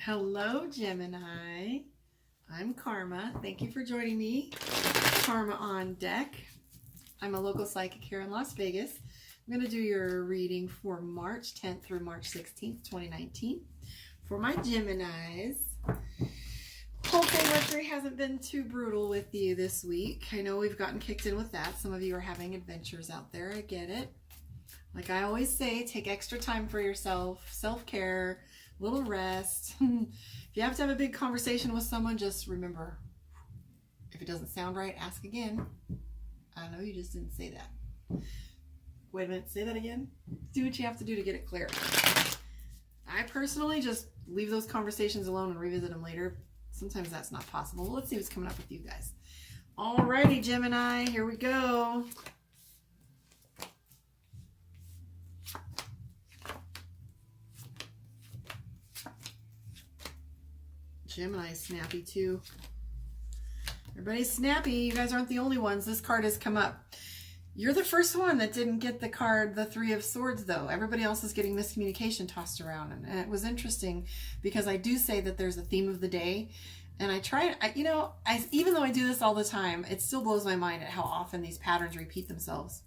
Hello, Gemini. I'm Karma. Thank you for joining me. Karma on deck. I'm a local psychic here in Las Vegas. I'm going to do your reading for March 10th through March 16th, 2019. For my Geminis, hopefully Mercury hasn't been too brutal with you this week. I know we've gotten kicked in with that. Some of you are having adventures out there. I get it. Like I always say, take extra time for yourself, self-care, little rest. If you have to have a big conversation with someone, just remember, if it doesn't sound right, ask again. I know you just didn't say that. Wait a minute, say that again. Do what you have to do to get it clear. I personally just leave those conversations alone and revisit them later. Sometimes that's not possible. Well, let's see what's coming up with you guys. Alrighty, Gemini, here we go. Gemini's snappy too. Everybody's snappy. You guys aren't the only ones. This card has come up. You're the first one that didn't get the card, the Three of Swords, though. Everybody else is getting miscommunication tossed around. And it was interesting because I do say that there's a theme of the day. And I try, even though I do this all the time, it still blows my mind at how often these patterns repeat themselves.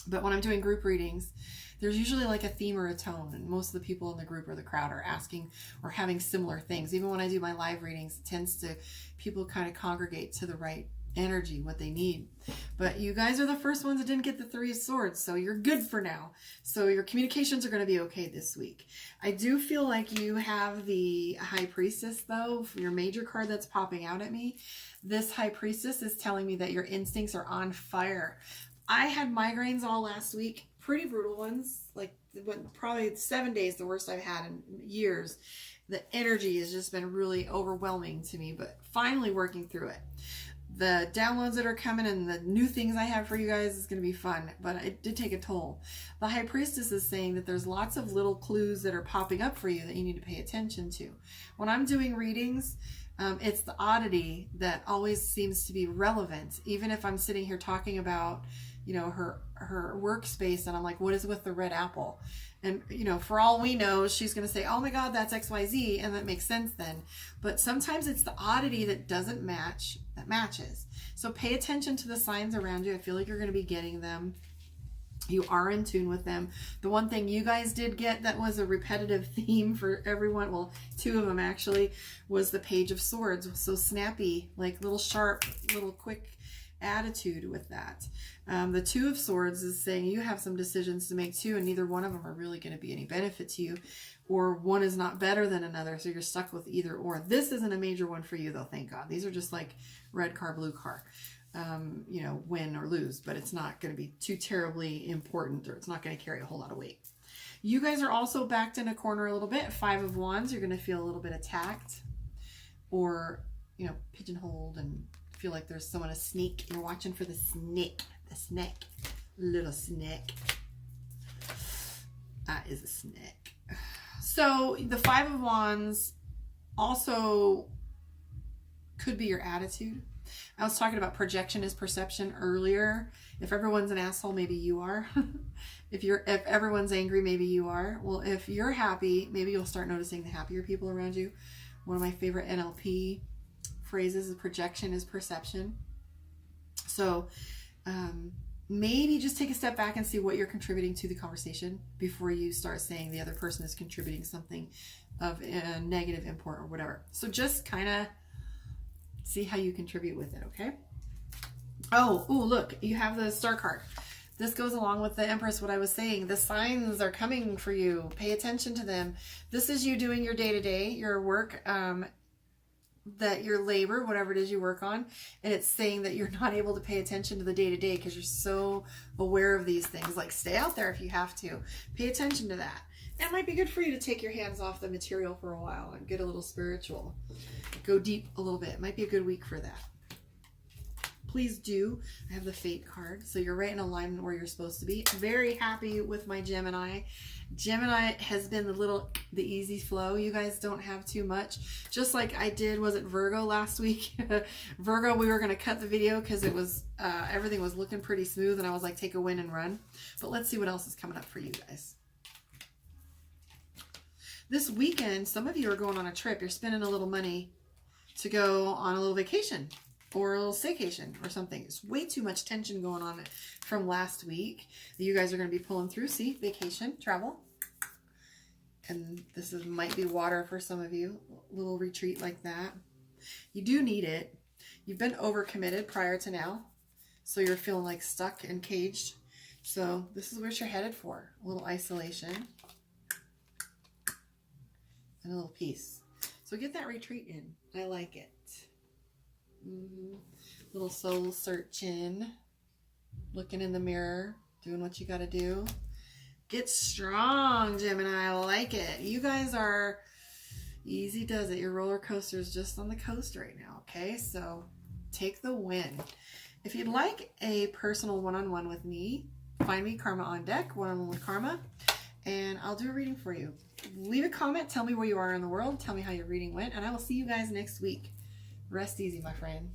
But when I'm doing group readings, there's usually like a theme or a tone, and most of the people in the group or the crowd are asking or having similar things. Even when I do my live readings, it tends to, people kind of congregate to the right energy, what they need. But you guys are the first ones that didn't get the Three of Swords, so you're good for now. So your communications are going to be okay this week. I do feel like you have the High Priestess, though, for your major card that's popping out at me. This High Priestess is telling me that your instincts are on fire. I had migraines all last week, pretty brutal ones, like probably 7 days, the worst I've had in years. The energy has just been really overwhelming to me, but finally working through it. The downloads that are coming and the new things I have for you guys is going to be fun, but it did take a toll. The High Priestess is saying that there's lots of little clues that are popping up for you that you need to pay attention to. When I'm doing readings, it's the oddity that always seems to be relevant, even if I'm sitting here talking about her workspace and I'm like, what is with the red apple? And for all we know, she's going to say, oh my God, that's XYZ, and that makes sense then. But sometimes it's the oddity that doesn't match that matches. So pay attention to the signs around you. I feel like you're going to be getting them. You are in tune with them. The one thing you guys did get that was a repetitive theme for everyone, well, two of them actually, was the Page of Swords. So snappy, like little sharp, little quick attitude with that. The Two of Swords is saying you have some decisions to make too, and neither one of them are really going to be any benefit to you, or one is not better than another, so you're stuck with either or. This isn't a major one for you though, thank God. These are just like red car, blue car. Win or lose, but it's not going to be too terribly important, or it's not going to carry a whole lot of weight. You guys are also backed in a corner a little bit. Five of Wands, you're going to feel a little bit attacked or, pigeonholed and feel like there's someone, a snake. You're watching for the snake, little snake. That is a snake. So the Five of Wands also could be your attitude. I was talking about projection is perception earlier. If everyone's an asshole, maybe you are. If everyone's angry, maybe you are. Well, if you're happy, maybe you'll start noticing the happier people around you. One of my favorite NLP phrases is projection is perception. So maybe just take a step back and see what you're contributing to the conversation before you start saying the other person is contributing something of a negative import or whatever. So just kind of see how you contribute with it, okay? Oh, look, you have the Star card. This goes along with the Empress, what I was saying. The signs are coming for you. Pay attention to them. This is you doing your day-to-day, your work, your labor, whatever it is you work on. And it's saying that you're not able to pay attention to the day-to-day because you're so aware of these things. Like, stay out there if you have to. Pay attention to that. It might be good for you to take your hands off the material for a while and get a little spiritual. Go deep a little bit. It might be a good week for that. Please do. I have the Fate card. So you're right in alignment where you're supposed to be. Very happy with my Gemini. Gemini has been the easy flow. You guys don't have too much. Just like I did, was it Virgo last week? Virgo, we were going to cut the video because it was, everything was looking pretty smooth and I was like, take a win and run. But let's see what else is coming up for you guys. This weekend, some of you are going on a trip. You're spending a little money to go on a little vacation or a little staycation or something. It's way too much tension going on from last week that you guys are going to be pulling through. See, vacation, travel. And this might be water for some of you. A little retreat like that. You do need it. You've been overcommitted prior to now. So you're feeling like stuck and caged. So this is what you're headed for. A little isolation. And a little peace. So get that retreat in. I like it. Little soul searching. Looking in the mirror. Doing what you got to do. Get strong, Gemini. I like it. You guys are easy does it. Your roller coaster is just on the coast right now. Okay, so take the win. If you'd like a personal one-on-one with me, find me Karma on Deck, one-on-one with Karma, and I'll do a reading for you. Leave a comment. Tell me where you are in the world. Tell me how your reading went, and I will see you guys next week. Rest easy, my friend.